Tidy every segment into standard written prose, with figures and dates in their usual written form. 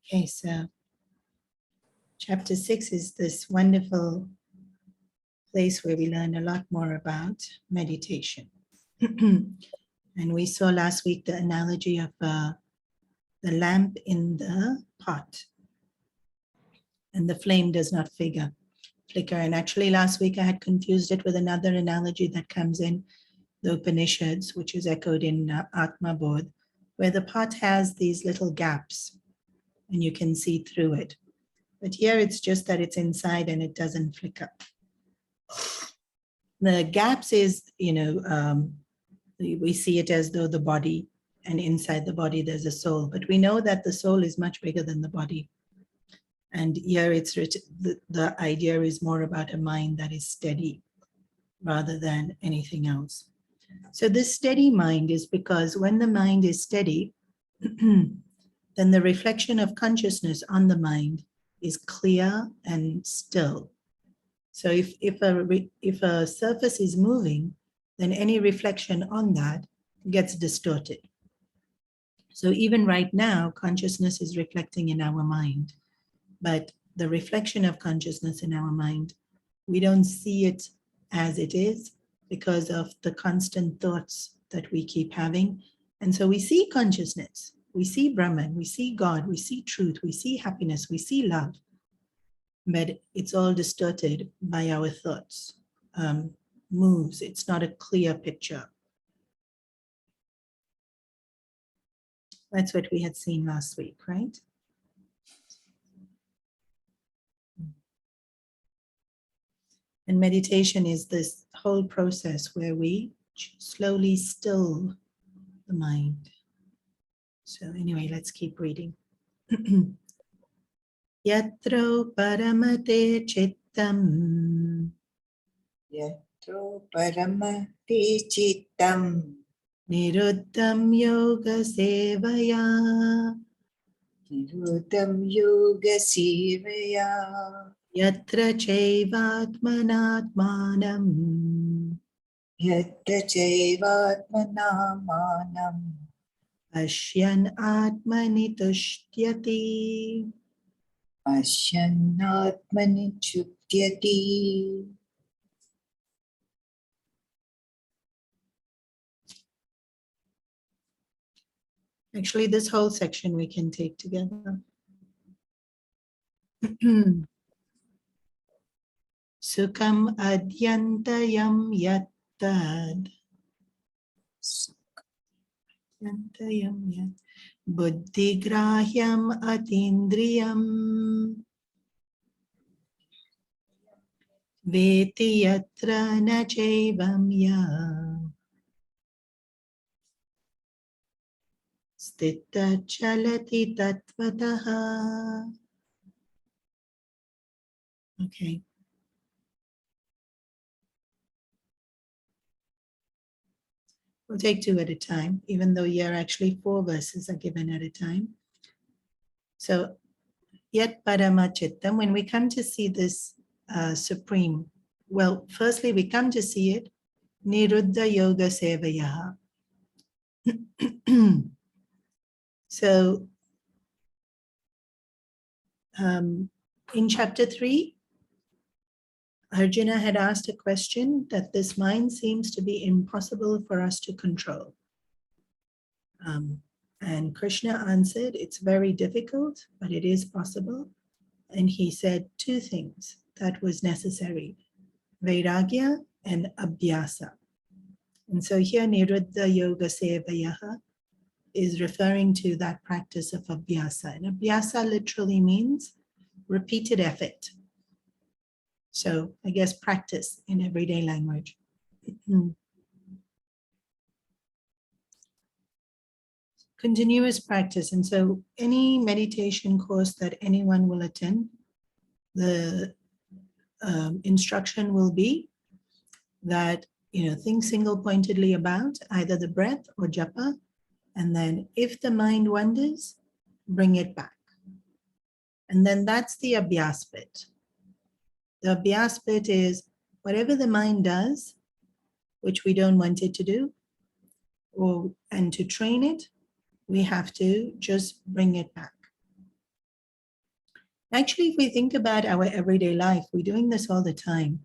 Okay, so chapter 6 is this wonderful place where we learn a lot more about meditation. And we saw last week the analogy of the lamp in the pot, and the flame does not flicker. And actually last week I had confused it with another analogy that comes in the Upanishads, which is echoed in Atma Bodh, where the pot has these little gaps and you can see through it. But here it's just that it's inside and it doesn't flicker. The gaps is, we see it as though the body, and inside the body there's a soul. But we know that the soul is much bigger than the body. And here it's the idea is more about a mind that is steady rather than anything else. So this steady mind is because when the mind is steady, then the reflection of consciousness on the mind is clear and still. So if a surface is moving, then any reflection on that gets distorted. So even right now, consciousness is reflecting in our mind, but the reflection of consciousness in our mind, we don't see it as it is because of the constant thoughts that we keep having. And so we see consciousness, we see Brahman, we see God, we see truth, we see happiness, we see love, but it's all distorted by our thoughts, moves. It's not a clear picture. That's what we had seen last week, right? And meditation is this whole process where we slowly still the mind. So anyway, let's keep reading. Yatro paramate chittam. Yatro paramate chittam. Niruddham yoga sevaya. Niruddham yoga sevaya. Yatra chaivatmanatmanam. Yatra chaivatmanamanam. Ashyan atmani tushtyati. Asyanatmani chutyati. Actually, this whole section we can take together. Sukham adyantayam yattad. Adyantayam yat. Buddhigrahyam atindriyam. Veti yatra na chaivam ya. Stita chalati tatvataha. Okay. We'll take two at a time, even though here actually 4 verses are given at a time. So, yat paramachittam, when we come to see this supreme, well, firstly, we come to see it, niruddha yoga sevayaha. So, in chapter 3, Arjuna had asked a question that this mind seems to be impossible for us to control. And Krishna answered, it's very difficult, but it is possible. And he said 2 things that was necessary, Vairagya and Abhyasa. And so here Niruddha Yoga Sevayaha is referring to that practice of Abhyasa. And Abhyasa literally means repeated effort. So I guess practice in everyday language. Continuous practice. And so any meditation course that anyone will attend, the instruction will be that, think single-pointedly about either the breath or japa, and then if the mind wanders, bring it back. And then that's the abhyas bit. The abhyas bit is whatever the mind does, which we don't want it to do, and to train it, we have to just bring it back. Actually, if we think about our everyday life, we're doing this all the time.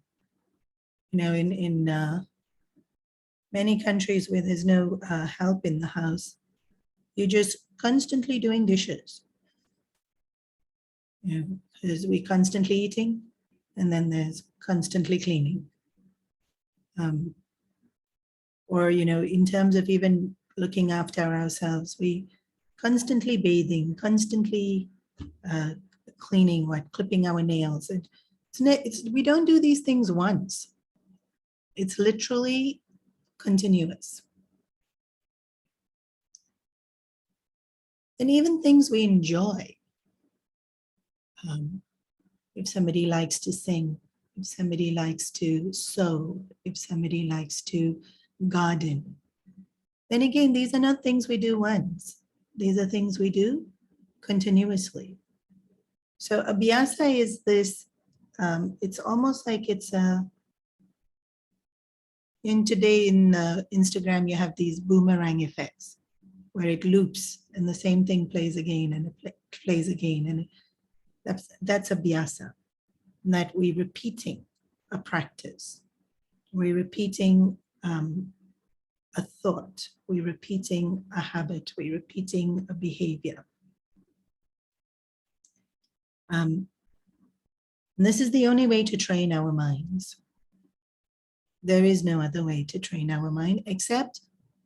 You know, in many countries where there's no help in the house, you're just constantly doing dishes. You know, because we're constantly eating, and then there's constantly cleaning. Or, you know, in terms of even looking after ourselves, we constantly bathing, constantly cleaning, what, clipping our nails. We don't do these things once. It's literally continuous. And even things we enjoy. If somebody likes to sing, if somebody likes to sew, if somebody likes to garden, then again, these are not things we do once. These are things we do continuously. So abhyasa is this, it's almost like it's in today in Instagram, you have these boomerang effects where it loops and the same thing plays again and it plays again. And that's abhyasa, that we're repeating a practice. We're repeating a thought. We're repeating a habit. We're repeating a behavior. And this is the only way to train our minds. There is no other way to train our mind except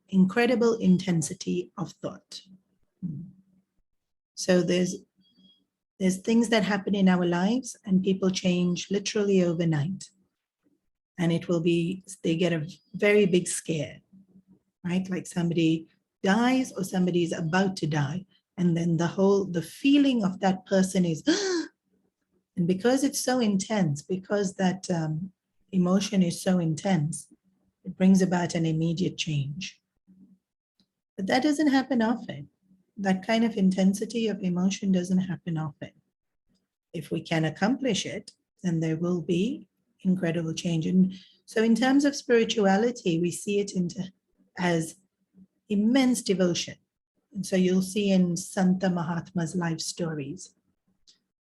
incredible intensity of thought. So there's things that happen in our lives and people change literally overnight. And it will be, they get a very big scare, right? Like somebody dies or somebody is about to die. And then the feeling of that person is, and because it's so intense, because that emotion is so intense, it brings about an immediate change. But that doesn't happen often. That kind of intensity of emotion doesn't happen often. If we can accomplish it, then there will be incredible change. And so in terms of spirituality, we see it as immense devotion. And so you'll see in Santa Mahatma's life stories,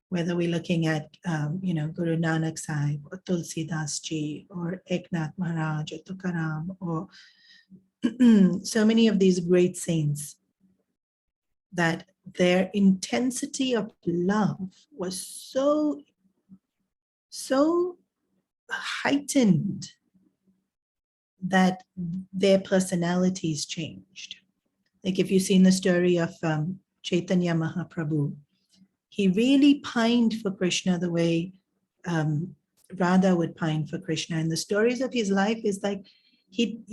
whether we're looking at, Guru Nanak Sahib or Tulsi Das Ji or Eknath Maharaj or Tukaram or so many of these great saints, that their intensity of love was so heightened that their personalities changed. Like if you've seen the story of Chaitanya Mahaprabhu, he really pined for Krishna the way Radha would pine for Krishna. And the stories of his life is like he'd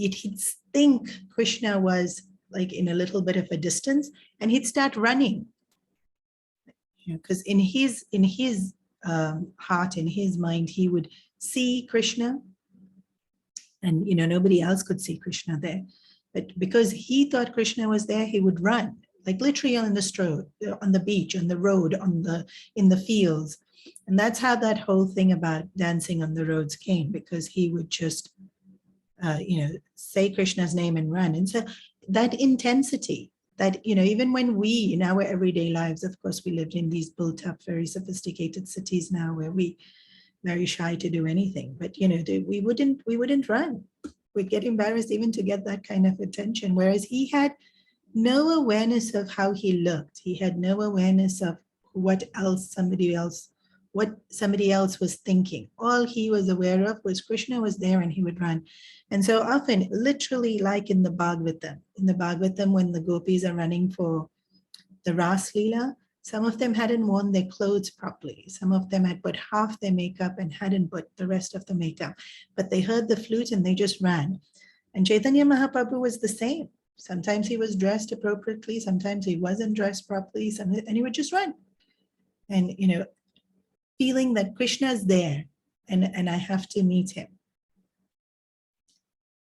think Krishna was like in a little bit of a distance, and he'd start running. Because in his heart, in his mind, he would see Krishna, and nobody else could see Krishna there. But because he thought Krishna was there, he would run, like literally on the street, on the beach, on the road, in the fields. And that's how that whole thing about dancing on the roads came, because he would just, say Krishna's name and run. And so that intensity, that, even when we, in our everyday lives, of course, we lived in these built up, very sophisticated cities now where we very shy to do anything, but, we wouldn't run. We'd get embarrassed even to get that kind of attention. Whereas he had no awareness of how he looked. He had no awareness of what somebody else was thinking. All he was aware of was Krishna was there and he would run. And so often, literally like in the Bhagavatam, when the gopis are running for the Ras Leela, some of them hadn't worn their clothes properly. Some of them had put half their makeup and hadn't put the rest of the makeup. But they heard the flute and they just ran. And Chaitanya Mahaprabhu was the same. Sometimes he was dressed appropriately, sometimes he wasn't dressed properly, and he would just run. And, feeling that Krishna is there and I have to meet him.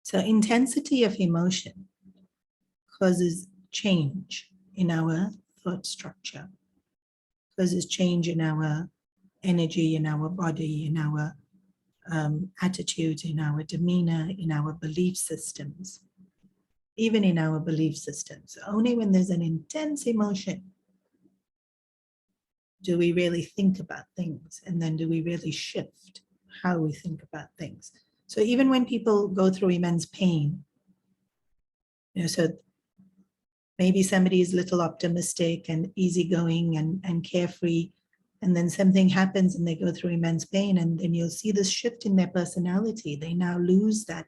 So intensity of emotion causes change in our thought structure, causes change in our energy, in our body, in our attitude, in our demeanor, in our belief systems. Even in our belief systems, only when there's an intense emotion do we really think about things? And then do we really shift how we think about things? So even when people go through immense pain, so maybe somebody is a little optimistic and easygoing and carefree, and then something happens and they go through immense pain, and then you'll see this shift in their personality. They now lose that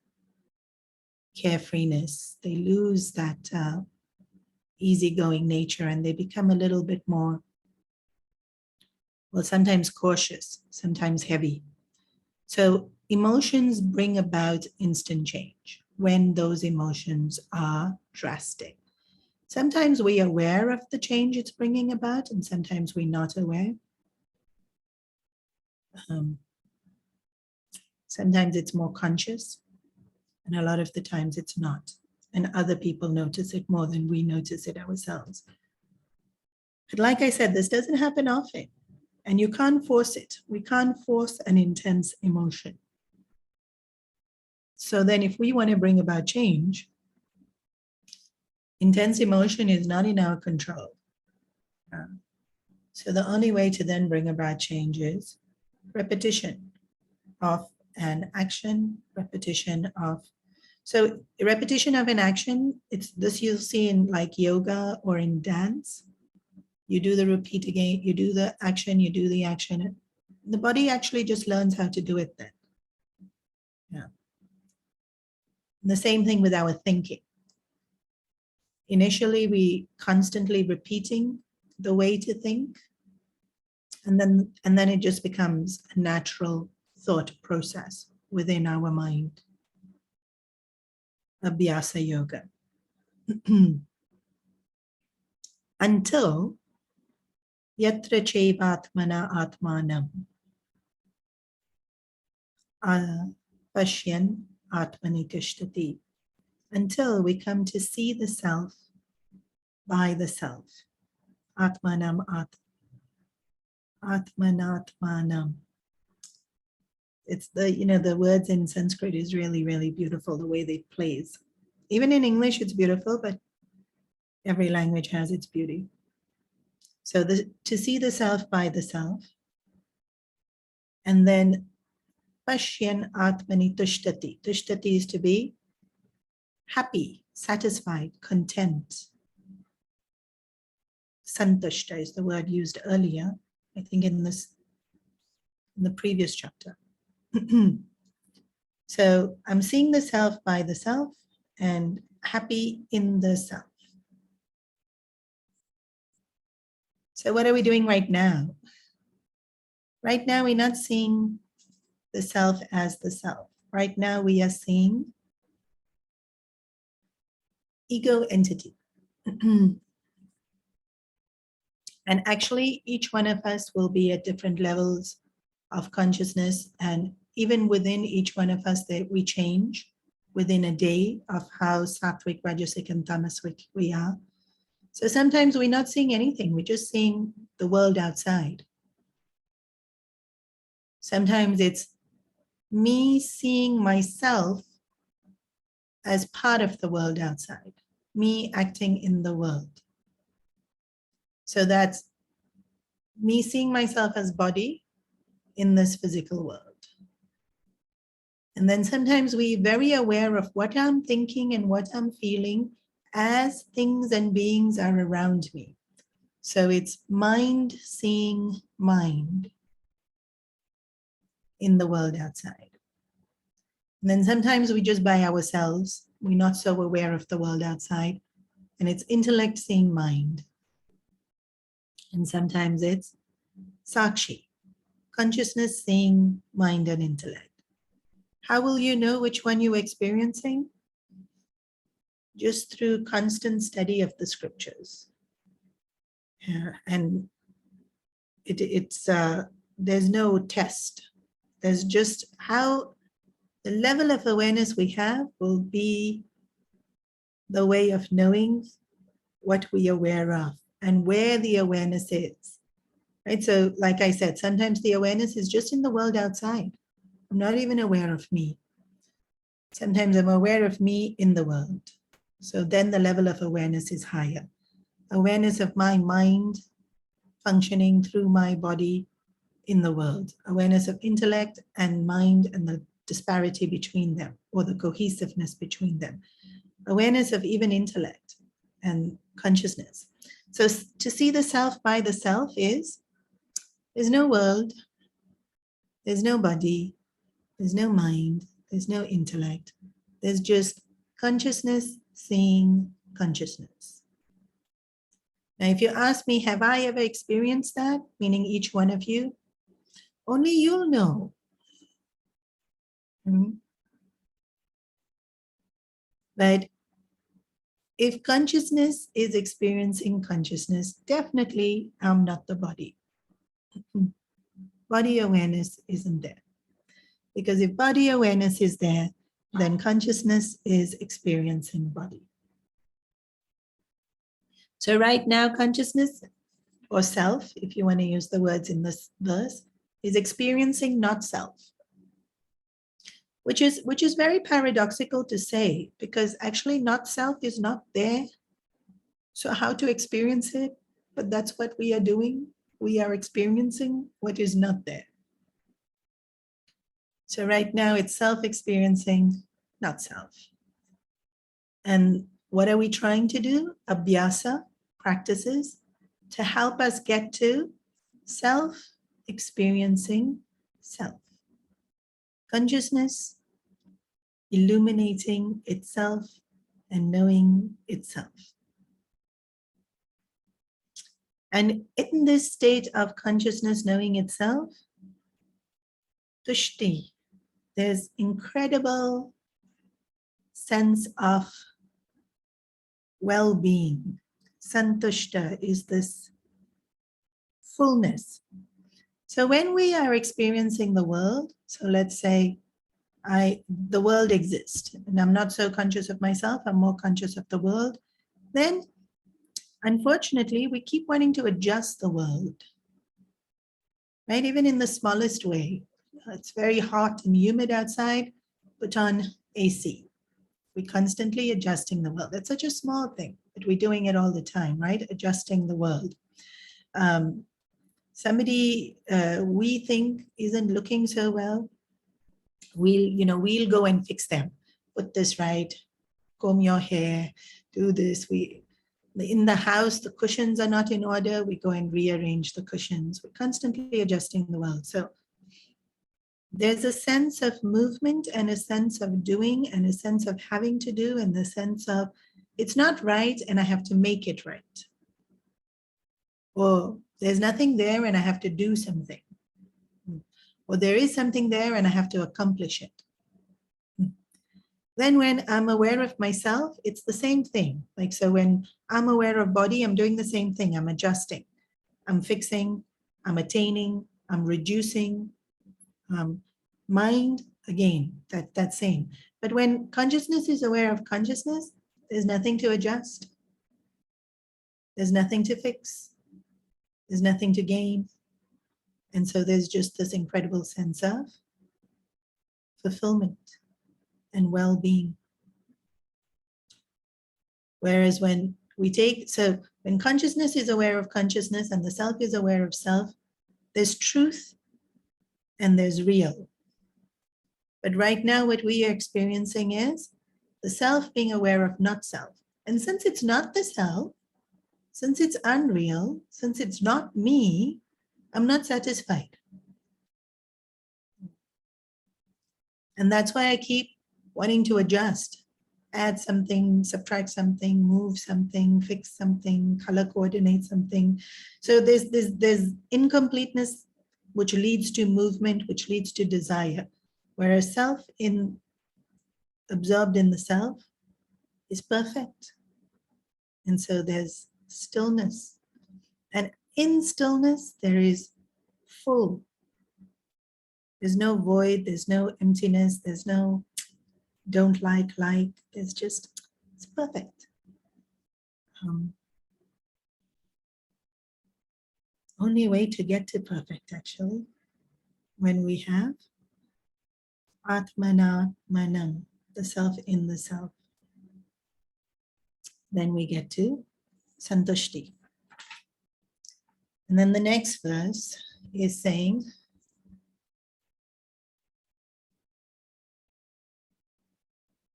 carefreeness. They lose that easygoing nature, and they become a little bit more, well, sometimes cautious, sometimes heavy. So emotions bring about instant change when those emotions are drastic. Sometimes we're aware of the change it's bringing about, and sometimes we're not aware. Sometimes it's more conscious, and a lot of the times it's not. And other people notice it more than we notice it ourselves. But like I said, this doesn't happen often, and you can't force it. We can't force an intense emotion. So then if we want to bring about change, intense emotion is not in our control. So the only way to then bring about change is repetition of an action, repetition of, so repetition of an action, it's this you'll see in like yoga or in dance. You do the repeat again, you do the action, you do the action. The body actually just learns how to do it then. Yeah. And the same thing with our thinking. Initially, we constantly repeating the way to think, and then it just becomes a natural thought process within our mind. Abhyasa yoga. Until yatra chevatmana atmanam pashyan atmani tishtati. Until we come to see the self by the self. Atmanam atmanatmanam. It's the words in Sanskrit is really, really beautiful, the way they plays. Even in English, it's beautiful, but every language has its beauty. So to see the self by the self, and then pashyan atmani tushtati. Tushtati is to be happy, satisfied, content. Santushta is the word used earlier, I think in the previous chapter. So I'm seeing the self by the self and happy in the self. So what are we doing right now? Right now, we're not seeing the self as the self. Right now, we are seeing ego entity. And actually, each one of us will be at different levels of consciousness, and even within each one of us that we change within a day of how sattvic, rajasic, and tamasic we are. So sometimes we're not seeing anything, we're just seeing the world outside. Sometimes it's me seeing myself as part of the world outside, me acting in the world. So that's me seeing myself as body in this physical world. And then sometimes we're very aware of what I'm thinking and what I'm feeling as things and beings are around me. So it's mind seeing mind in the world outside. And then sometimes we just by ourselves, we're not so aware of the world outside, and it's intellect seeing mind. And sometimes it's sakshi, consciousness seeing mind and intellect. How will you know which one you're experiencing? Just through constant study of the scriptures. And there's no test. There's just how the level of awareness we have will be the way of knowing what we are aware of and where the awareness is. Right? So like I said, sometimes the awareness is just in the world outside. I'm not even aware of me. Sometimes I'm aware of me in the world. So then the level of awareness is higher. Awareness of my mind functioning through my body in the world. Awareness of intellect and mind and the disparity between them, or the cohesiveness between them. Awareness of even intellect and consciousness. So to see the self by the self is, there's no world, there's no body, there's no mind, there's no intellect. There's just consciousness seeing consciousness. Now, if you ask me, have I ever experienced that? Meaning each one of you, only you'll know. But if consciousness is experiencing consciousness, definitely I'm not the body. Body awareness isn't there. Because if body awareness is there, then consciousness is experiencing body. So right now, consciousness or self, if you want to use the words in this verse, is experiencing not self, which is very paradoxical to say, because actually not self is not there. So how to experience it? But that's what we are doing. We are experiencing what is not there. So right now it's self-experiencing, not self. And what are we trying to do? Abhyasa, practices, to help us get to self-experiencing self. Consciousness illuminating itself and knowing itself. And in this state of consciousness knowing itself, tushti, there's incredible sense of well-being. Santushta is this fullness. So when we are experiencing the world, so let's say the world exists and I'm not so conscious of myself, I'm more conscious of the world, then unfortunately we keep wanting to adjust the world, right? Even in the smallest way. It's very hot and humid outside, put on AC. We're constantly adjusting the world. That's such a small thing, but we're doing it all the time, right? Adjusting the world. Somebody we think isn't looking so well, we'll go and fix them. Put this right, comb your hair, do this. In the house, the cushions are not in order. We go and rearrange the cushions. We're constantly adjusting the world. So there's a sense of movement and a sense of doing and a sense of having to do and the sense of it's not right and I have to make it right. Or there's nothing there and I have to do something. Or there is something there and I have to accomplish it. Then when I'm aware of myself, it's the same thing. Like, so when I'm aware of body, I'm doing the same thing. I'm adjusting, I'm fixing, I'm attaining, I'm reducing. Mind, again, that same. But when consciousness is aware of consciousness, there's nothing to adjust. There's nothing to fix. There's nothing to gain. And so there's just this incredible sense of fulfillment and well-being. Whereas when when consciousness is aware of consciousness and the self is aware of self, there's truth and there's real. But right now what we are experiencing is the self being aware of not self. And since it's not the self, since it's unreal, since it's not me, I'm not satisfied. And that's why I keep wanting to adjust, add something, subtract something, move something, fix something, color coordinate something. So there's incompleteness, which leads to movement, which leads to desire. Whereas absorbed in the self is perfect. And so there's stillness. And in stillness, there is full. There's no void, there's no emptiness, there's no don't like, there's just, it's perfect. Only way to get to perfect, actually, when we have Atmana Manam, the self in the self. Then we get to Santushti. And then the next verse is saying,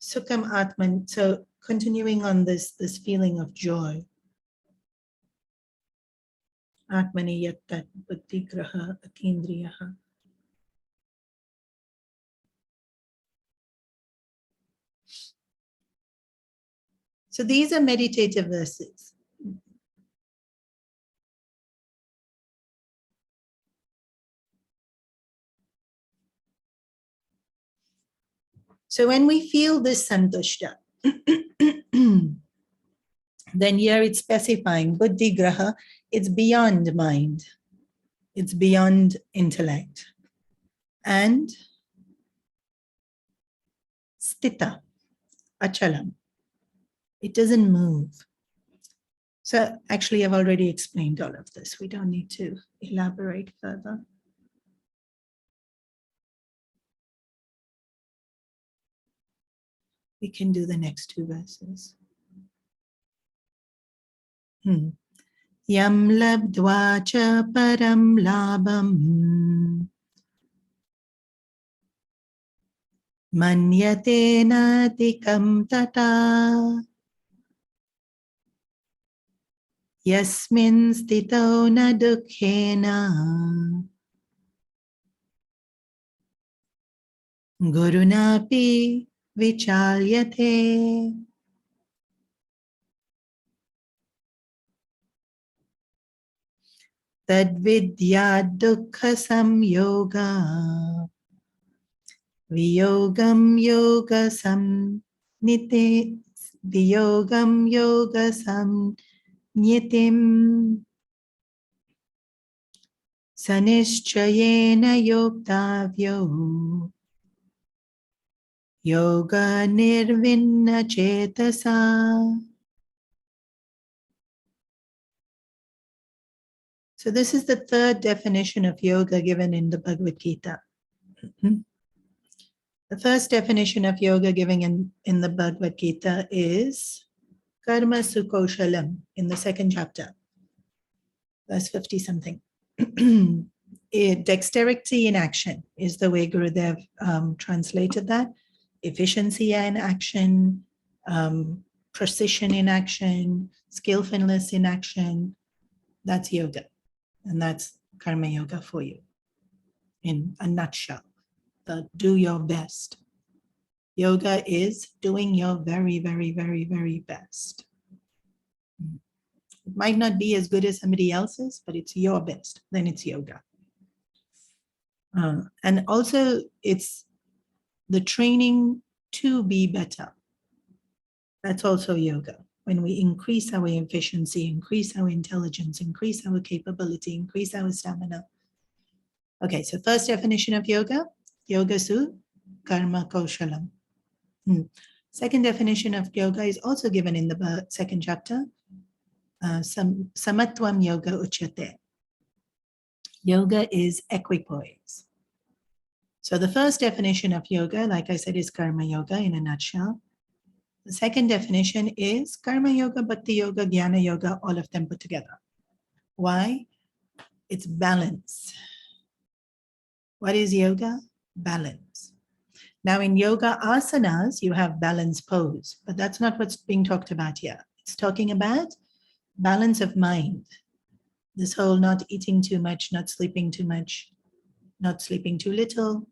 Sukham Atman. So continuing on this feeling of joy. Atmani yattat buddhi graha akindriyaha. So these are meditative verses. So when we feel this santushta, then here it's specifying buddhi graha, it's beyond mind, it's beyond intellect. And stita, achalam, it doesn't move. So actually I've already explained all of this. We don't need to elaborate further. We can do the next two verses. Yam labdva cha param labam manyate natikam tata yasmin stito na dukkhena gurunapi vichalyate. Tadvidya dukkha samyoga viyogam yoga samnite viyogam yoga samnitim sanischayena yoktavyo yoga nirvinna chetasa. So this is the third definition of yoga given in the Bhagavad Gita. The first definition of yoga given in the Bhagavad Gita is karma sukoshalam in the second chapter, verse 50 something. Dexterity in action is the way Gurudev translated that. Efficiency in action, precision in action, skillfulness in action. That's yoga. And that's karma yoga for you in a nutshell. Do your best. Yoga is doing your very, very, very, very best. It might not be as good as somebody else's, but it's your best. Then it's yoga. And also it's the training to be better. That's also yoga. When we increase our efficiency, increase our intelligence, increase our capability, increase our stamina. Okay, so first definition of yoga, yoga su karma kaushalam. Second definition of yoga is also given in the second chapter. Samatvam yoga uchyate. Yoga is equipoise. So the first definition of yoga, like I said, is karma yoga in a nutshell. The second definition is karma yoga, bhakti yoga, jnana yoga, all of them put together. Why? It's balance. What is yoga? Balance. Now in yoga asanas, you have balance pose, but that's not what's being talked about here. It's talking about balance of mind. This whole not eating too much, not sleeping too much, not sleeping too little.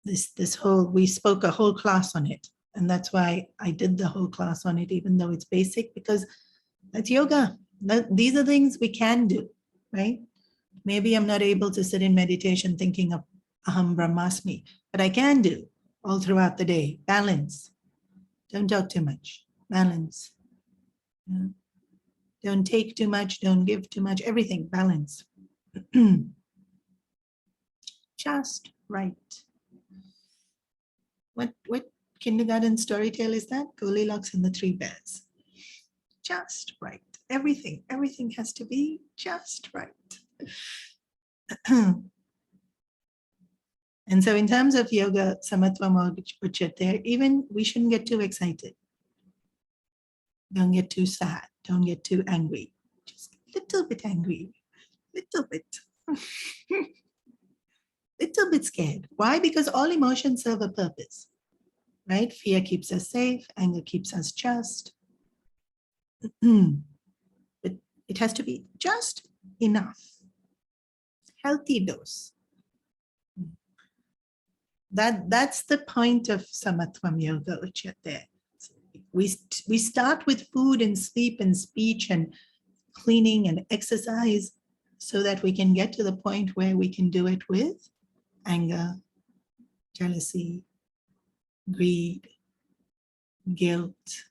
This whole, we spoke a whole class on it. And that's why I did the whole class on it, even though it's basic, because that's yoga. These are things we can do, right? Maybe I'm not able to sit in meditation thinking of Aham Brahmasmi, but I can do all throughout the day. Balance. Don't talk too much. Balance. Yeah. Don't take too much. Don't give too much. Everything. Balance. Just right. What kindergarten story tale is that? Goldilocks and the Three Bears. Just right. Everything has to be just right. And so in terms of yoga, samatvam uchyate, even we shouldn't get too excited. Don't get too sad. Don't get too angry. Just a little bit angry. Little bit. Little bit scared. Why? Because all emotions serve a purpose, right? Fear keeps us safe. Anger keeps us just. But it has to be just enough. Healthy dose. That's the point of Samatvam Yoga Uchyate. We start with food and sleep and speech and cleaning and exercise so that we can get to the point where we can do it with anger, jealousy, greed, guilt,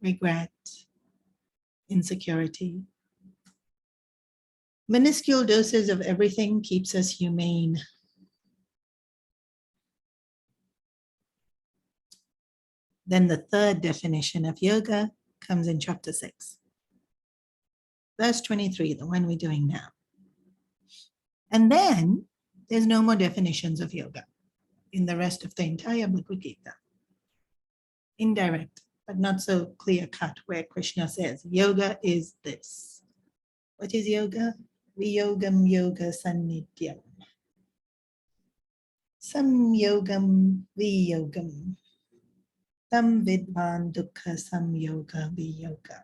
regret, insecurity. Minuscule doses of everything keeps us humane. Then the third definition of yoga comes in chapter 6. Verse 23, the one we're doing now. And then there's no more definitions of yoga in the rest of the entire Bhagavad Gita. Indirect, but not so clear cut, where Krishna says, yoga is this. What is yoga? Viyogam yoga sannidhyam. Samyogam viyogam. Tam vidvan dukkha samyoga viyoga.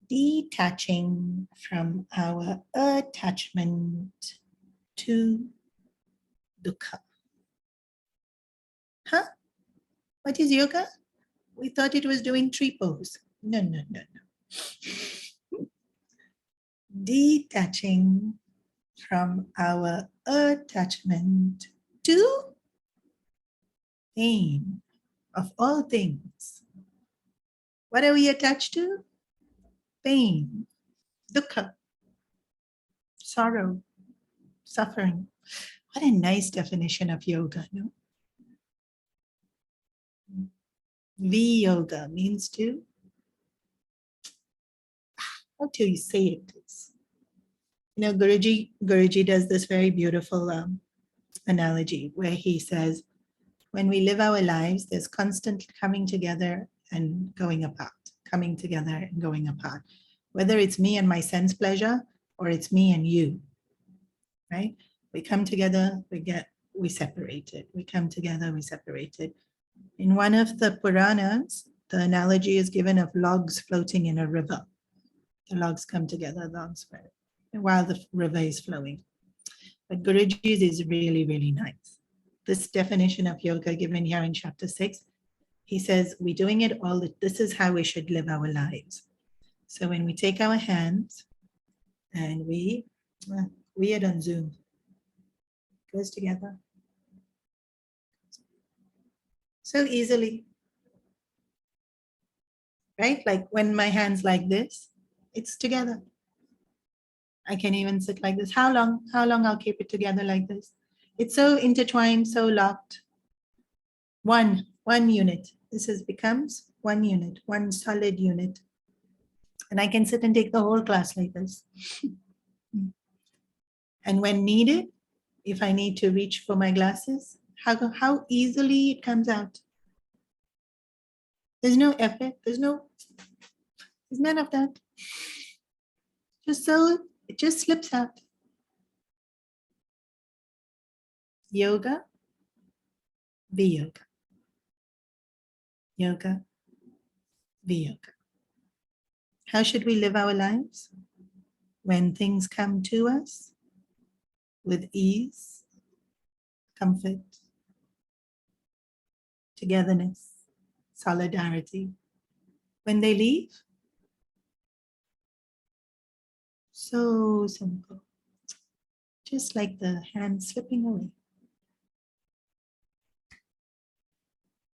Detaching from our attachment to dukkha. Huh? What is yoga? We thought it was doing tree pose. No. Detaching from our attachment to pain of all things. What are we attached to? Pain, dukkha, sorrow, suffering. What a nice definition of yoga, no? Viyoga means to, how do you say it? You know, Guruji does this very beautiful analogy where he says, when we live our lives, there's constant coming together and going apart, coming together and going apart. Whether it's me and my sense pleasure or it's me and you, right? We come together, we separate it. We come together, we separate it. In one of the Puranas, the analogy is given of logs floating in a river. The logs come together, logs spread, while the river is flowing. But Guruji's is really, really nice. This definition of yoga given here in chapter 6, he says, we're doing it all, this is how we should live our lives. So when we take our hands and we are on Zoom, goes together. So easily, right? Like when my hand's like this, it's together. I can even sit like this. How long I'll keep it together like this? It's so intertwined, so locked. One unit. This becomes one unit, one solid unit. And I can sit and take the whole class like this. And when needed, if I need to reach for my glasses, how easily it comes out. There's no effort, there's none of that. It just slips out. Yoga, Viyoga. Yoga, Viyoga. How should we live our lives? When things come to us with ease, comfort, togetherness, solidarity. When they leave, so simple. Just like the hand slipping away.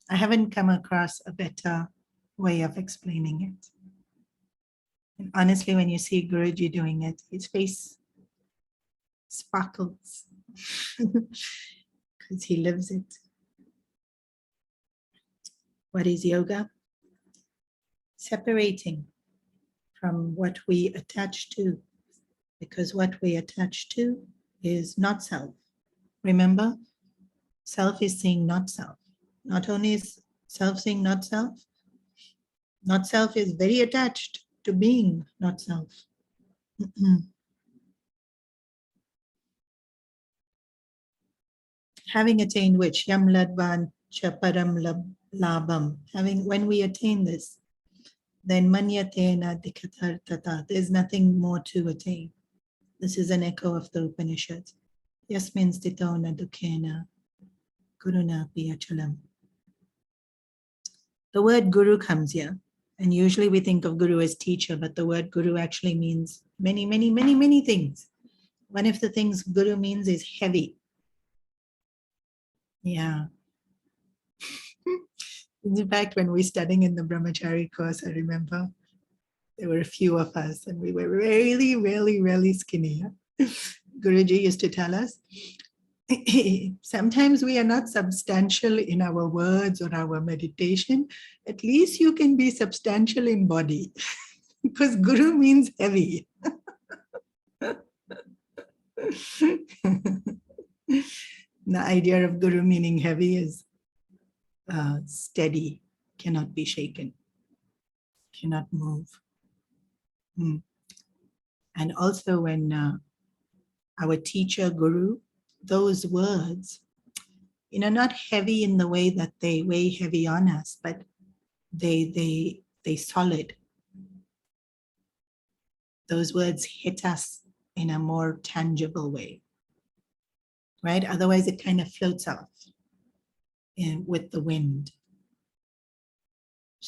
I haven't come across a better way of explaining it. And honestly, when you see Guruji doing it, his face sparkles because he lives it. What is yoga? Separating from what we attach to, because what we attach to is not self. Remember, self is seeing not self. Not only is self seeing not self is very attached to being not self. Having attained which? Yam ladvan cha param labam. Having, when we attain this, then manyatena dikatar tata. There's nothing more to attain. This is an echo of the Upanishads. Yasmin stito na dukkena guruna piyachalam. The word guru comes here, and usually we think of guru as teacher, but the word guru actually means many, many, many, many things. One of the things guru means is heavy. Yeah. In fact, when we were studying in the brahmachari course, I remember there were a few of us and we were really, really, really skinny. Guruji used to tell us, sometimes we are not substantial in our words or our meditation. At least you can be substantial in body because guru means heavy. The idea of guru meaning heavy is steady, cannot be shaken, cannot move. And also when our teacher, guru, those words, not heavy in the way that they weigh heavy on us, but they solid. Those words hit us in a more tangible way, right? Otherwise it kind of floats off with the wind.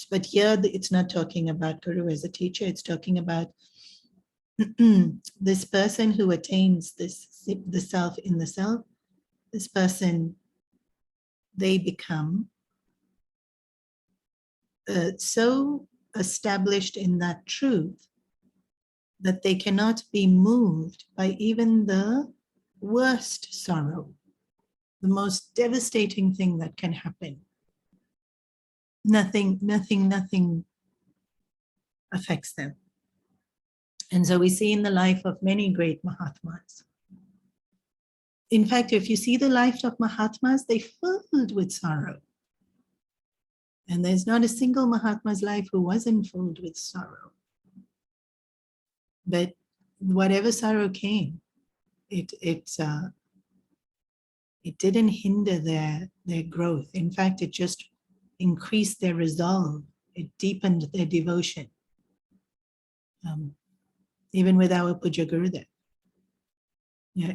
But here it's not talking about guru as a teacher, it's talking about this person who attains the self in the self. This person, they become so established in that truth that they cannot be moved by even the worst sorrow, the most devastating thing that can happen. Nothing affects them. And so we see in the life of many great Mahatmas. In fact, if you see the life of Mahatmas, they filled with sorrow. And there's not a single Mahatma's life who wasn't filled with sorrow. But whatever sorrow came, it didn't hinder their growth. In fact, it just increased their resolve. It deepened their devotion. Even with our Puja Gurudev.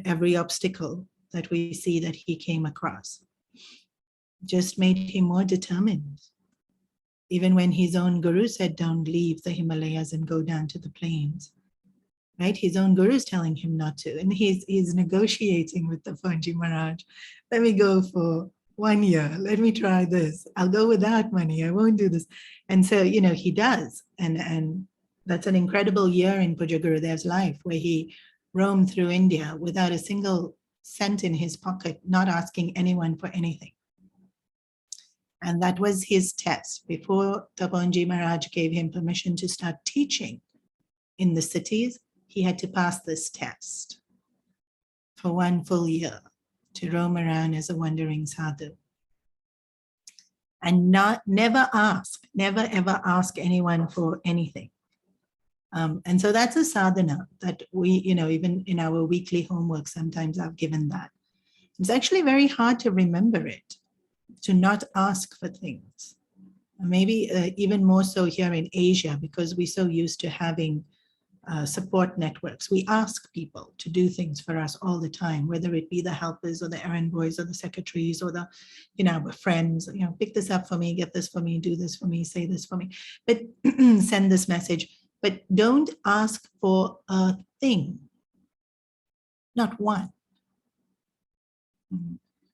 Every obstacle that we see that he came across just made him more determined. Even when his own guru said, don't leave the Himalayas and go down to the plains, right? His own guru is telling him not to. And he's negotiating with the Fonji Maharaj. Let me go for 1 year. Let me try this. I'll go without money. I won't do this. And so, he does. And that's an incredible year in Puja Gurudev's life where he roamed through India without a single cent in his pocket, not asking anyone for anything. And that was his test. Before Taponji Maharaj gave him permission to start teaching in the cities, he had to pass this test for 1 full year to roam around as a wandering sadhu. And never ever ask anyone for anything. And so that's a sadhana that we, even in our weekly homework, sometimes I've given that. It's actually very hard to remember it, to not ask for things. Maybe even more so here in Asia, because we're so used to having support networks. We ask people to do things for us all the time, whether it be the helpers or the errand boys or the secretaries or the, our friends, pick this up for me, get this for me, do this for me, say this for me, but send this message. But don't ask for a thing, not one.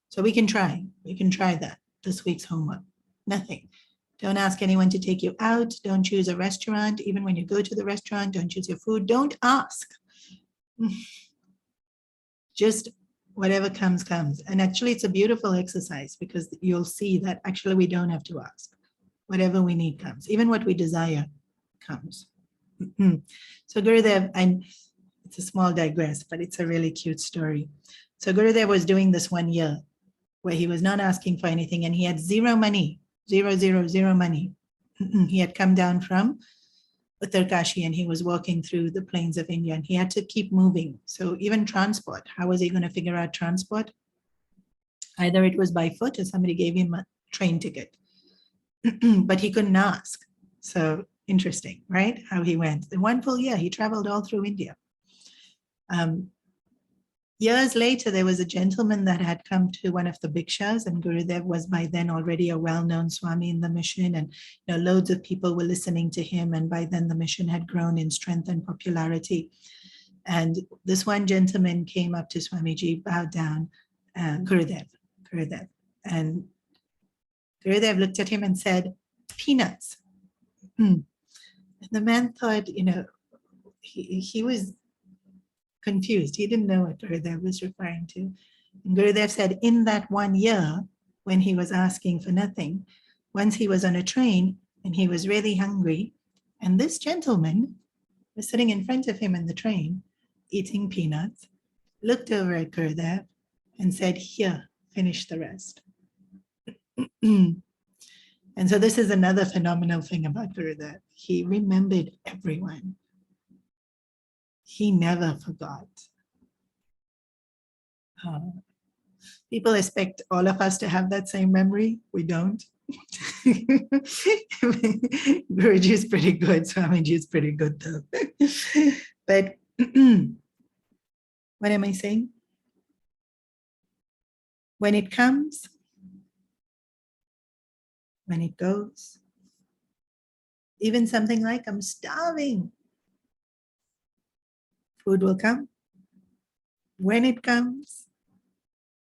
So we can try that this week's homework. Nothing. Don't ask anyone to take you out. Don't choose a restaurant. Even when you go to the restaurant, don't choose your food. Don't ask. Just whatever comes, comes. And actually, it's a beautiful exercise because you'll see that actually we don't have to ask. Whatever we need comes. Even what we desire comes. So Gurudev, and it's a small digress, but it's a really cute story. So Gurudev was doing this 1 year where he was not asking for anything and he had zero money, zero money. He had come down from Uttarkashi and he was walking through the plains of India and he had to keep moving. So even transport, how was he going to figure out transport? Either it was by foot or somebody gave him a train ticket, but he couldn't ask. So interesting, right? How he went. In one full year, he traveled all through India. Years later, there was a gentleman that had come to one of the bhikshas, and Gurudev was by then already a well-known Swami in the mission, and loads of people were listening to him, and by then the mission had grown in strength and popularity. And this one gentleman came up to Swamiji, bowed down, Gurudev, and Gurudev looked at him and said, "Peanuts." And the man thought, he was confused. He didn't know what Gurudev was referring to. And Gurudev said, in that 1 year, when he was asking for nothing, once he was on a train and he was really hungry, and this gentleman was sitting in front of him in the train, eating peanuts, looked over at Gurudev and said, "Here, finish the rest." And so this is another phenomenal thing about Gurudev. He remembered everyone. He never forgot. People expect all of us to have that same memory. We don't. Guruji is pretty good. Swamiji is pretty good though. But what am I saying? When it comes, when it goes, even something like, I'm starving. Food will come. When it comes,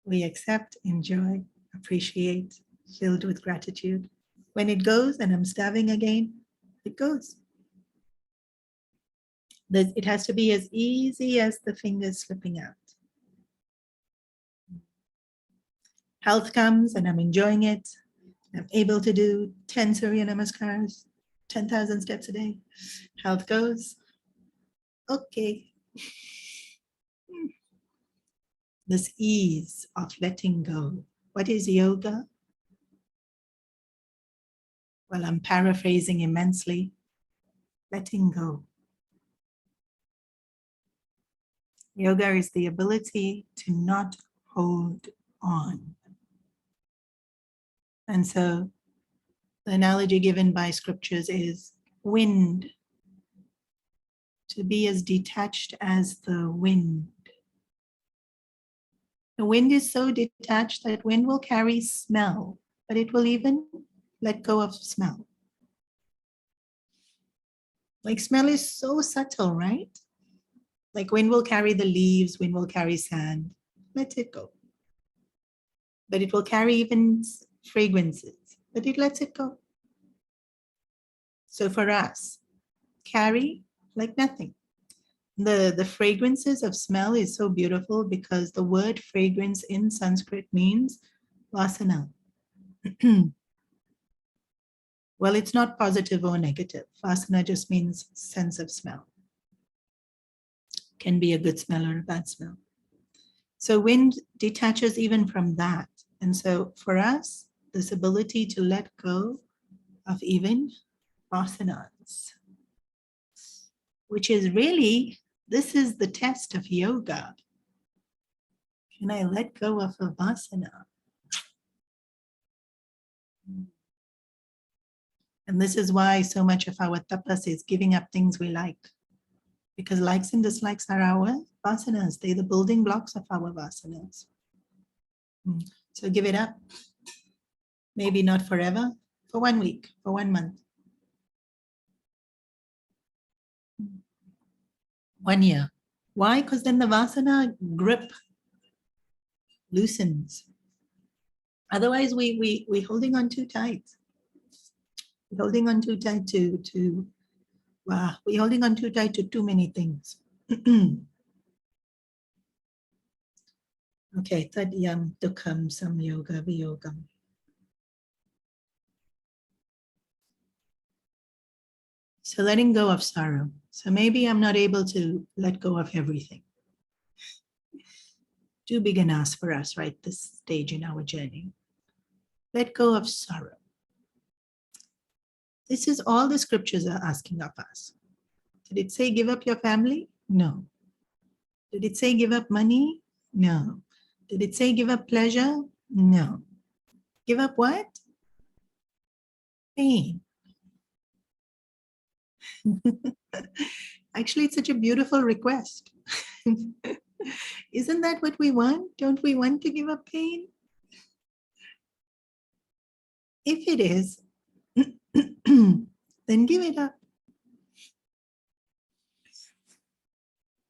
we accept, enjoy, appreciate, filled with gratitude. When it goes and I'm starving again, it goes. It has to be as easy as the fingers slipping out. Health comes and I'm enjoying it. I'm able to do 10 Surya Namaskars, 10,000 steps a day. Health goes, okay. This ease of letting go. What is yoga? Well, I'm paraphrasing immensely. Letting go. Yoga is the ability to not hold on. And so the analogy given by scriptures is wind. To be as detached as the wind. The wind is so detached that wind will carry smell, but it will even let go of smell. Like smell is so subtle, right? Like wind will carry the leaves, wind will carry sand. Let it go. But it will carry even fragrances, but it lets it go. So for us, carry like nothing. The fragrances of smell is so beautiful because the word fragrance in Sanskrit means vasana. Well, it's not positive or negative. Vasana just means sense of smell. Can be a good smell or a bad smell. So wind detaches even from that. And so for us, this ability to let go of even vasanas, which is really, this is the test of yoga. Can I let go of a vasana? And this is why so much of our tapas is giving up things we like. Because likes and dislikes are our vasanas. They're the building blocks of our vasanas. So give it up. Maybe not forever, for 1 week, for 1 month. 1 year. Why? Because then the vasana grip loosens. Otherwise, we're holding on too tight. We're holding on too tight to we're holding on too tight to too many things. Okay, tadyam dukkam samyoga viyogam. So letting go of sorrow. So maybe I'm not able to let go of everything. Too big an ask for us, right? This stage in our journey. Let go of sorrow. This is all the scriptures are asking of us. Did it say give up your family? No. Did it say give up money? No. Did it say give up pleasure? No. Give up what? Pain. Actually, it's such a beautiful request. Isn't that what we want? Don't we want to give up pain? If it is, then give it up.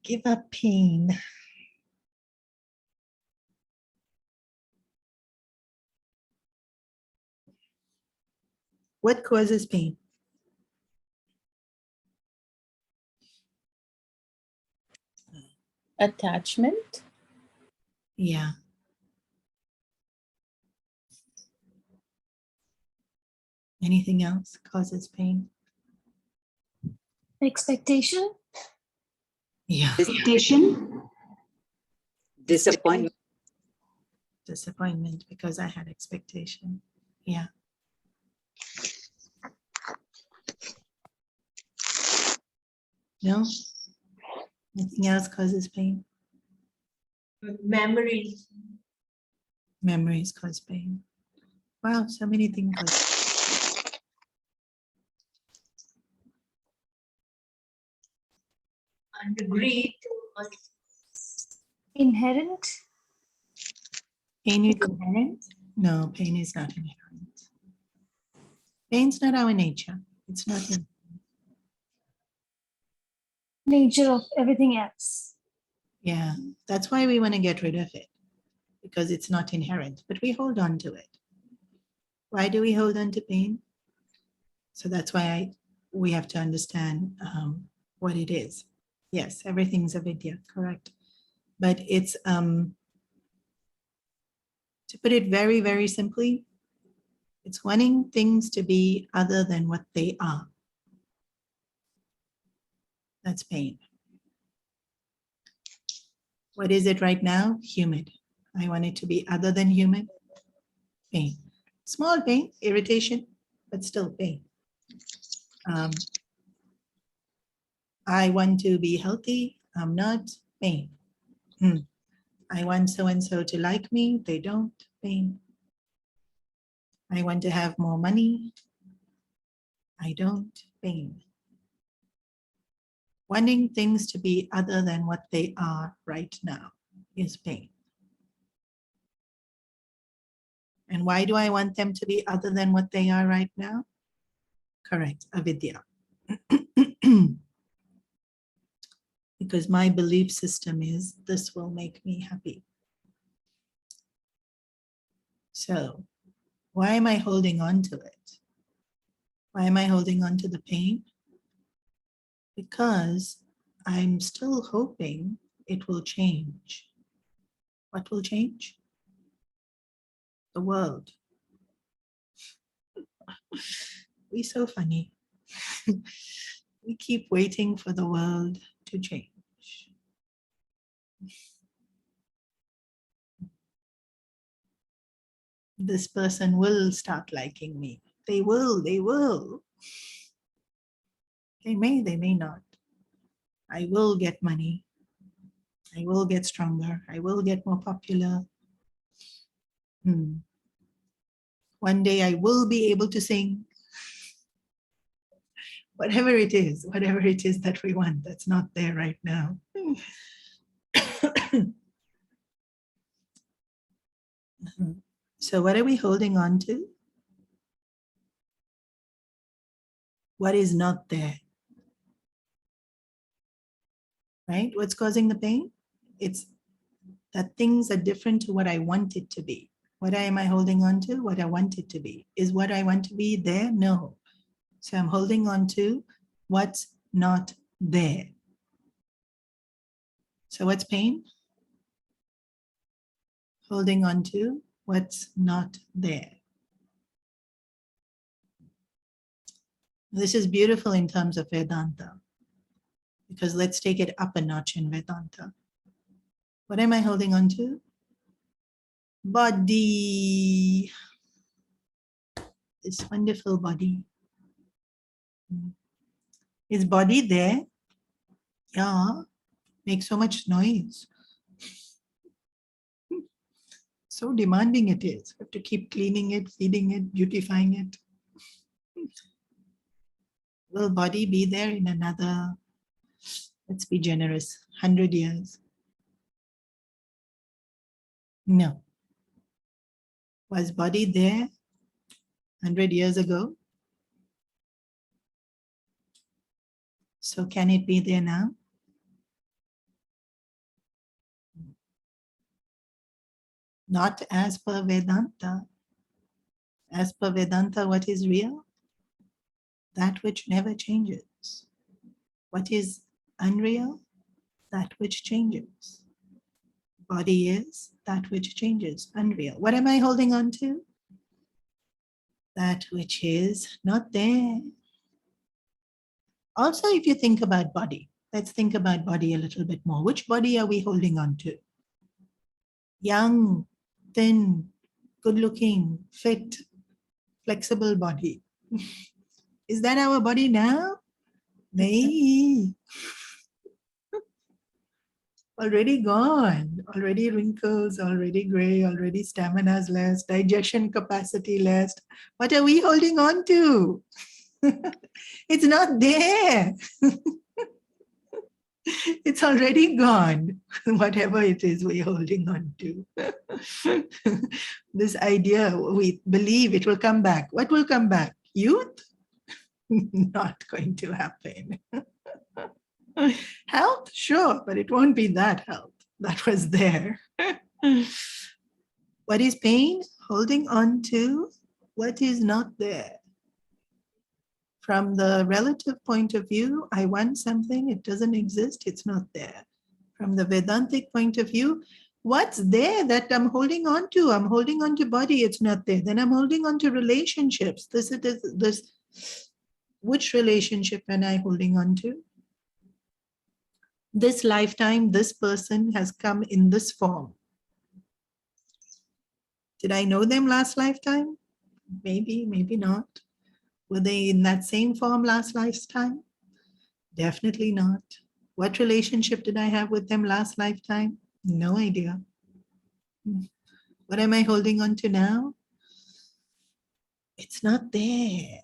Give up pain. What causes pain? Attachment. Yeah. Anything else causes pain? Expectation. Yeah. Expectation. Disappointment. Disappointment because I had expectation. Yeah. No? Anything else causes pain? Memories. Memories cause pain. Wow, so many things cause And greed. Inherent. pain. You Inherent. No, pain is not inherent. Pain's not our nature. It's not in. Nature of everything else. Yeah, that's why we want to get rid of it, because it's not inherent, but we hold on to it. Why do we hold on to pain? So that's why we have to understand what it is. Yes, everything's avidya, correct. But it's, to put it very, very simply, it's wanting things to be other than what they are. That's pain. What is it right now? Humid. I want it to be other than humid. Pain. Small pain, irritation, but still pain. I want to be healthy. I'm not. Pain. I want so-and-so to like me. They don't. Pain. I want to have more money. I don't. Pain. Wanting things to be other than what they are right now is pain. And why do I want them to be other than what they are right now? Correct, avidya. Because my belief system is this will make me happy. So why am I holding on to it? Why am I holding on to the pain? Because I'm still hoping it will change. What will change? The world. We're so funny. We keep waiting for the world to change. This person will start liking me. They will, they will. They may not. I will get money. I will get stronger. I will get more popular. One day I will be able to sing. Whatever it is that we want, that's not there right now. So what are we holding on to? What is not there? Right? What's causing the pain? It's that things are different to what I want it to be. What am I holding on to? What I want it to be. Is what I want to be there? No. So I'm holding on to what's not there. So what's pain? Holding on to what's not there. This is beautiful in terms of Vedanta, because let's take it up a notch in Vedanta. What am I holding on to? Body. This wonderful body. Is body there? Yeah. Makes so much noise. So demanding it is. We have to keep cleaning it, feeding it, beautifying it. Will body be there in another, let's be generous, 100 years? No. Was body there 100 years ago? So can it be there now? Not as per Vedanta. As per Vedanta, what is real? That which never changes. What is unreal? That which changes. Body is that which changes, unreal. What am I holding on to? That which is not there. Also, if you think about body, let's think about body a little bit more. Which body are we holding on to? Young, thin, good looking, fit, flexible body. Is that our body now? Nay. Already gone, already wrinkles, already gray, already stamina's less, digestion capacity less. What are we holding on to? It's not there. It's already gone, whatever it is we're holding on to. This idea, we believe it will come back. What will come back? Youth? Not going to happen. Health? Sure, but it won't be that health that was there. What is pain? Holding on to what is not there. From the relative point of view, I want something, it doesn't exist, it's not there. From the Vedantic point of view, what's there that I'm holding on to? I'm holding on to body, it's not there. Then I'm holding on to relationships. This. Which relationship am I holding on to? This lifetime, this person has come in this form. Did I know them last lifetime? Maybe, maybe not. Were they in that same form last lifetime? Definitely not. What relationship did I have with them last lifetime? No idea. What am I holding on to now? It's not there.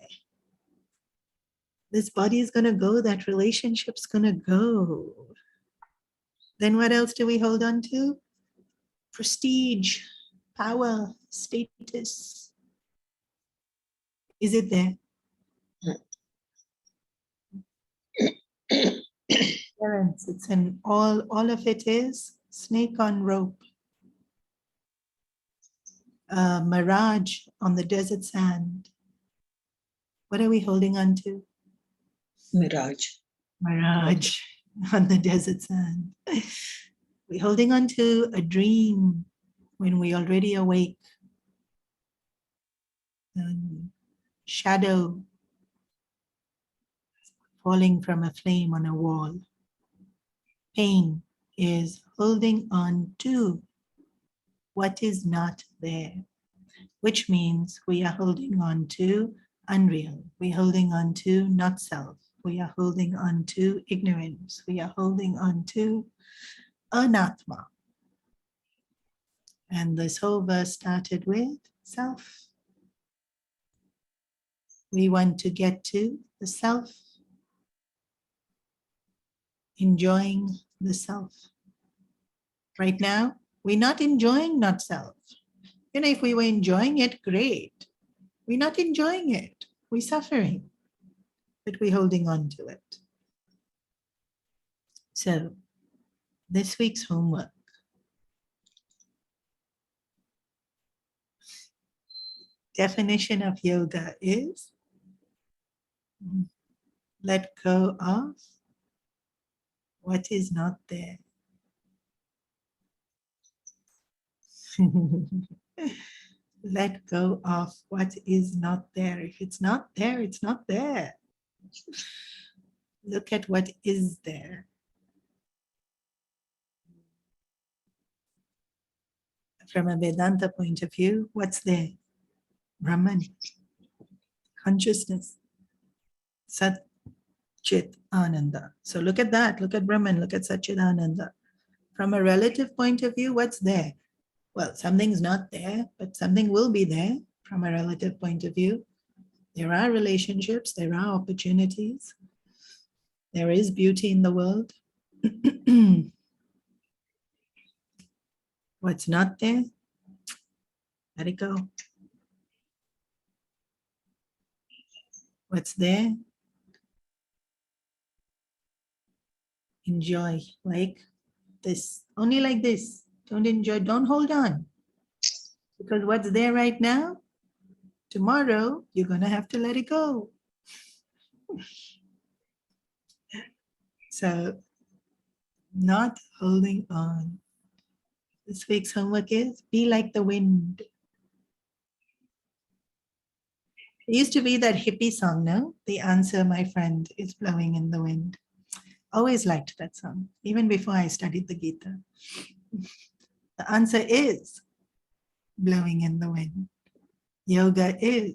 This body is going to go, that relationship's going to go. Then what else do we hold on to? Prestige, power, status. Is it there? Parents, it's an all of it is snake on rope. Mirage on the desert sand. What are we holding on to? Mirage. Mirage on the desert sand. We're holding on to a dream when we already awake. Shadow falling from a flame on a wall. Pain is holding on to what is not there, which means we are holding on to unreal. We're holding on to not self. We are holding on to ignorance. We are holding on to anatma. And this whole verse started with self. We want to get to the self, enjoying the self. Right now, we're not enjoying not self. If we were enjoying it, great. We're not enjoying it. We're suffering, but we're holding on to it. So, this week's homework. Definition of yoga is let go of what is not there. Let go of what is not there. If it's not there, it's not there. Look at what is there. From a Vedanta point of view, what's there? Brahman, consciousness, Sat Chit Ananda. So look at that. Look at Brahman. Look at Sat Chit Ananda. From a relative point of view, what's there? Well, something's not there, but something will be there from a relative point of view. There are relationships, there are opportunities, there is beauty in the world. What's not there, let it go. What's there, enjoy like this, only like this. Don't enjoy, don't hold on. Because what's there right now, tomorrow, you're going to have to let it go. So, not holding on. This week's homework is be like the wind. It used to be that hippie song, no? The answer, my friend, is blowing in the wind. Always liked that song, even before I studied the Gita. The answer is blowing in the wind. Yoga is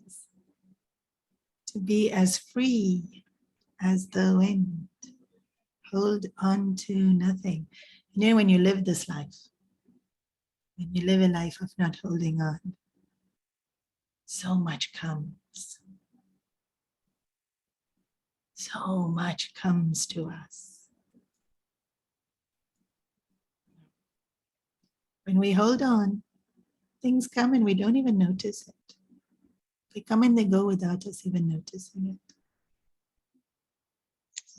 to be as free as the wind. Hold on to nothing. You know, when you live this life, when you live a life of not holding on, so much comes. So much comes to us. When we hold on, things come and we don't even notice it. They come and they go without us even noticing it.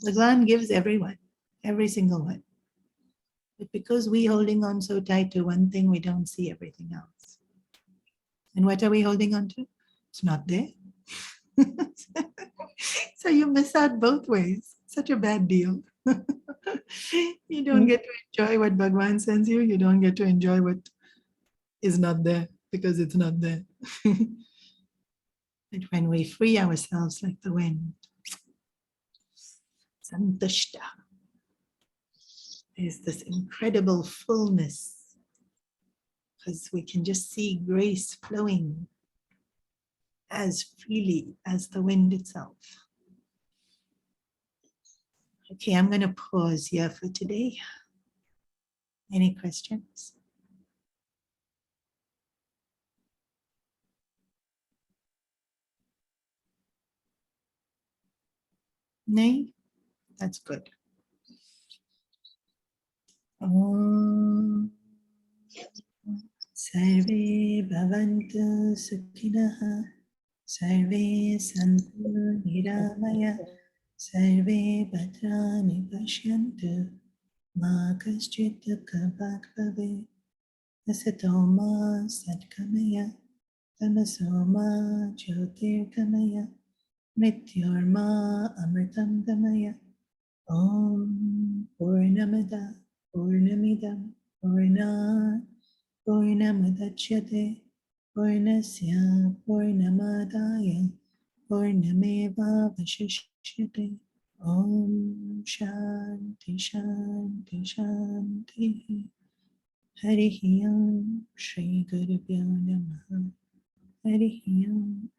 Bhagwan gives everyone, every single one. But because we're holding on so tight to one thing, we don't see everything else. And what are we holding on to? It's not there. So you miss out both ways. Such a bad deal. You don't get to enjoy what Bhagwan sends you. You don't get to enjoy what is not there because it's not there. But when we free ourselves like the wind, santushta, there's this incredible fullness because we can just see grace flowing as freely as the wind itself. Okay, I'm going to pause here for today. Any questions? No? That's good. Om Sarve Bhavantu Sukhinah Sarve Santu Niramaya Sarve Bhadrani Pashyantu Ma Kaschit Dukhabhag Bhave Asato Ma Satkamaya Tamaso Ma Jyotirgamaya Mrityorma Amritam Gamaya Om Purnamada Purnamidam Purnat Purnamadachyate Purnasya Purnamadaya Purnameva Vashishyate Om Shanti Shanti Shanti Harihi Om Shri Gurubhyo Namaha Harihi Om